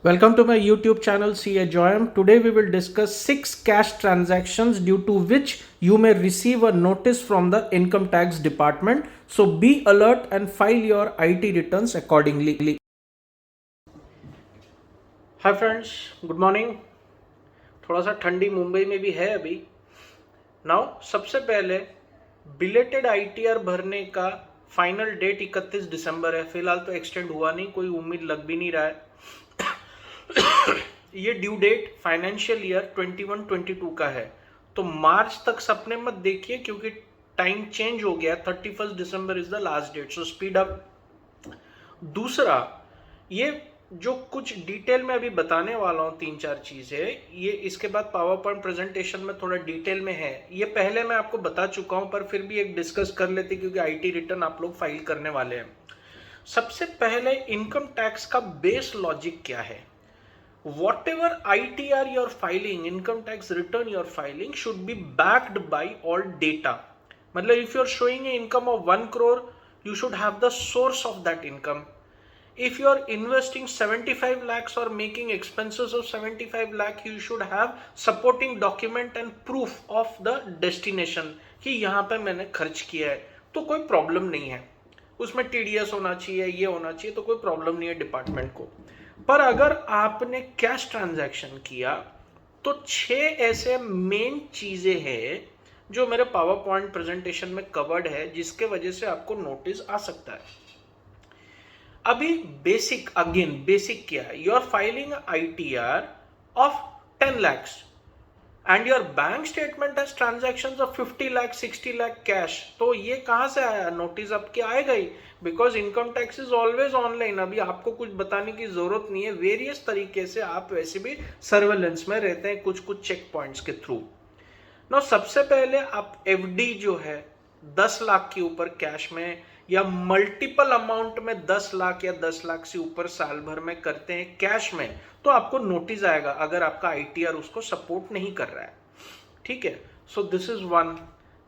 Welcome to my YouTube channel CA Joyam. Today we will discuss 6 cash transactions due to which you may receive a notice from the income tax department. So be alert and file your IT returns accordingly. Hi friends, good morning. थोड़ा सा ठंडी मुंबई में भी है अभी. Now सबसे पहले belated ITR भरने का फाइनल डेट 31 दिसंबर है. फिलहाल तो एक्सटेंड हुआ नहीं, कोई उम्मीद लग भी नहीं रहा है. ये ड्यू डेट फाइनेंशियल ईयर 21-22 का है, तो मार्च तक सपने मत देखिए क्योंकि टाइम चेंज हो गया. 31 December is the last date, so speed up. दूसरा, ये जो कुछ डिटेल में अभी बताने वाला हूं 3-4 चीजें, ये इसके बाद पावर पॉइंट प्रेजेंटेशन में थोड़ा डिटेल में है. ये पहले मैं आपको बता चुका हूं, पर फिर भी एक डिस्कस कर लेते क्योंकि IT रिटर्न आप लोग फाइल करने वाले हैं. सबसे पहले इनकम टैक्स का बेस लॉजिक क्या है. Whatever ITR you're filing, income tax return you're filing should be backed by all data. मतलब if you're showing an income of 1 crore, you should have the source of that income. If you're investing 75 lakhs or making expenses of 75 lakh, you should have supporting document and proof of the destination कि यहाँ पे मैंने खर्च किया है, तो कोई problem नहीं है. उसमें TDS होना चाहिए, ये होना चाहिए, तो कोई प्रॉब्लम नहीं है डिपार्टमेंट को. पर अगर आपने कैश ट्रांजैक्शन किया तो 6 ऐसे मेन चीजें हैं जो मेरे पावर पॉइंट प्रेजेंटेशन में कवर्ड है, जिसके वजह से आपको नोटिस आ सकता है. अभी बेसिक क्या है. You are filing ITR of 10 lakhs and your bank statement has transactions of 50 lakh 60 lakh cash. तो ये कहां से आया नोटिस? अब क्या आएगा ही, because income tax is always online. अभी आपको कुछ बताने की जरूरत नहीं है. वेरियस तरीके से आप वैसे भी सर्वेलेंस में रहते हैं कुछ कुछ चेक पॉइंट्स के थ्रू. ना सबसे पहले आप FD जो है 10 लाख के ऊपर कैश में या मल्टीपल अमाउंट में 10 लाख या 10 लाख से ऊपर साल भर में करते हैं कैश में, तो आपको नोटिस आएगा अगर आपका ITR उसको सपोर्ट नहीं कर रहा है. ठीक है, so this is one.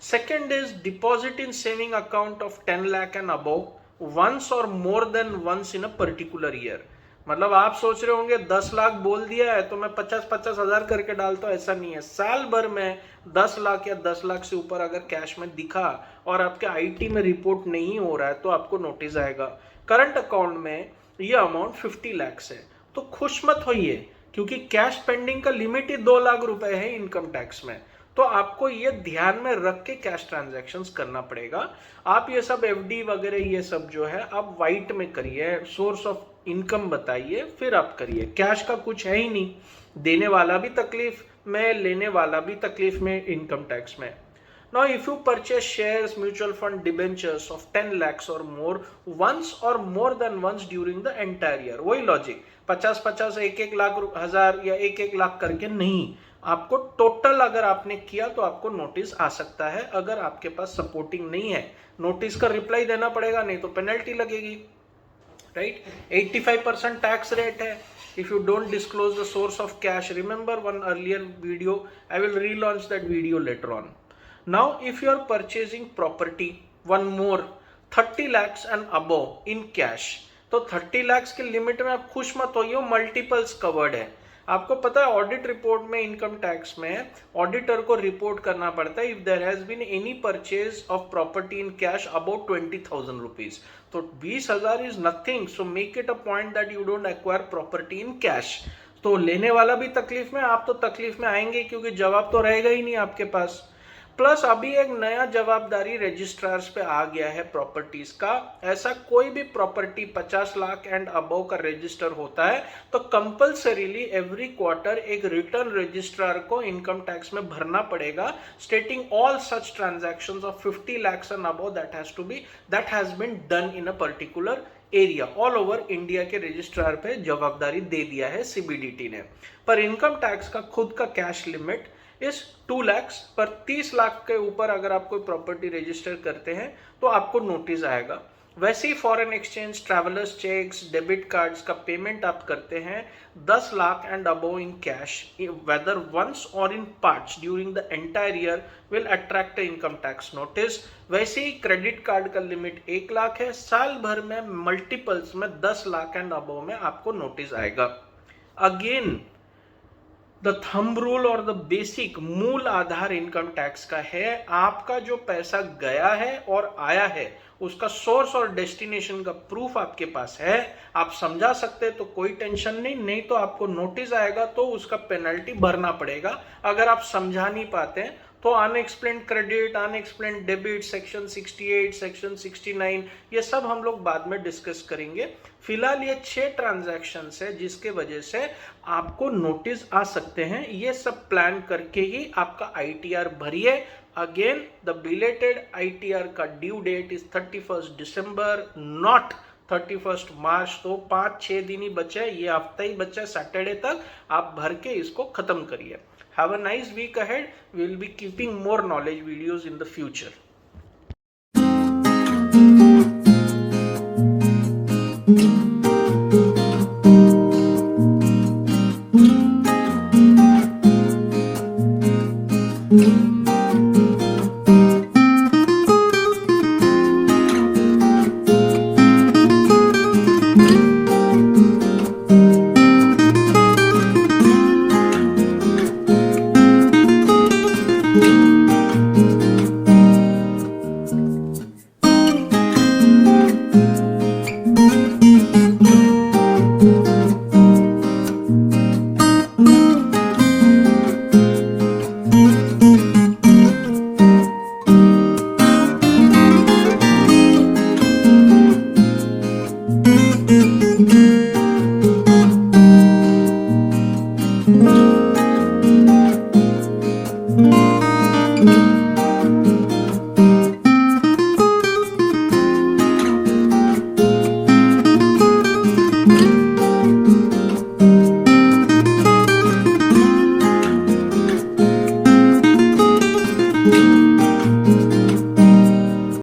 Second is deposit in saving account of 10 lakh and above once or more than once in a particular year. मतलब आप सोच रहे होंगे 10 लाख बोल दिया है तो मैं 50-50 हजार करके डालता हूं. ऐसा नहीं है. साल भर में 10 लाख या 10 लाख से ऊपर अगर कैश में दिखा और आपके IT में रिपोर्ट नहीं हो रहा है तो आपको नोटिस आएगा. करंट अकाउंट में ये अमाउंट 50 लाख है, तो खुश मत होइए क्योंकि कैश पेंडिंग का लिमिट ही 2 लाख रुपए है इनकम टैक्स में. तो आपको ये ध्यान में रख के कैश ट्रांजैक्शंस करना पड़ेगा. आप ये सब FD वगैरह ये सब जो है आप वाइट में करिए, सोर्स ऑफ इनकम बताइए, फिर आप करिए. कैश का कुछ है ही नहीं. देने वाला भी तकलीफ में, लेने वाला भी तकलीफ में इनकम टैक्स में. Now, if you purchase shares, mutual fund, debentures of 10 lakhs or more once or more than once during the entire year, वही लॉजिक 50-50 1-1 लाख हजार या 1-1 लाख करके नहीं. आपको टोटल अगर आपने किया तो आपको नोटिस आ सकता है. अगर आपके पास सपोर्टिंग नहीं है, नोटिस का रिप्लाई देना पड़ेगा, नहीं तो पेनल्टी लगेगी. राइट, 85% टैक्स रेट है if you don't disclose the source of cash. Remember one earlier video, I will relaunch that video later on. Now if you are purchasing property, one more 30 lakhs and above in cash, तो 30 lakhs के limit में आप खुश मत होइए, multiples covered है. आपको पता है ऑडिट रिपोर्ट में, इनकम टैक्स में ऑडिटर को रिपोर्ट करना पड़ता है if there has been any purchase of property in cash about 20,000 rupees. तो 20,000 is nothing, so make it a point that you don't acquire property in cash. तो लेने वाला भी तकलीफ में, आप तो तकलीफ में आएंगे क्योंकि जवाब तो रहेगा ही नहीं आपके पास. प्लस अभी एक नया जवाबदारी रजिस्ट्रार्स पे आ गया है प्रॉपर्टीज का. ऐसा कोई भी प्रॉपर्टी 50 लाख एंड अबव का रजिस्टर होता है तो कंपल्सरीली एवरी क्वार्टर एक रिटर्न रजिस्ट्रार को इनकम टैक्स में भरना पड़ेगा, stating all such transactions of 50 lakhs and above that has been done in a particular area. All over India के रजिस्ट्रार पे जवाबदारी दे दिया है CBDT ने. पर इनकम टैक्स का खुद का कैश लिमिट इस 2 lakhs पर 30 लाख के ऊपर अगर आप कोई प्रॉपर्टी रजिस्टर करते हैं तो आपको नोटिस आएगा. वैसे ही foreign exchange, travellers cheques, debit cards का पेमेंट आप करते हैं 10 lakh and above in cash, whether once or in parts during the entire year will attract income tax notice. वैसे ही क्रेडिट कार्ड का लिमिट 1 लाख है, साल भर में मल्टीपल्स में 10 लाख एंड अबव में आपको नोटिस आएगा. अगेन द थंब रूल और द बेसिक मूल आधार इनकम टैक्स का है, आपका जो पैसा गया है और आया है उसका सोर्स और डेस्टिनेशन का प्रूफ आपके पास है, आप समझा सकते हैं तो कोई टेंशन नहीं, नहीं तो आपको नोटिस आएगा तो उसका पेनल्टी भरना पड़ेगा। अगर आप समझा नहीं पाते हैं तो unexplained credit, unexplained debit, section 68, section 69, ये सब हम लोग बाद में डिस्कस करेंगे। फिलहाल ये 6 ट्रांजैक्शन है जिसके वजह से आपको नोटिस आ सकते हैं। ये सब प्लान करके ही आपका ITR भरिए। अगेन द बिलेटेड ITR का due date is 31 December, not 31 March. तो 5-6 दिन ही बचे, ये हफ्ता ही बचा, सैटरडे तक आप भर के इसको खत्म करिए। Have a nice week ahead. We will be keeping more knowledge videos in the future.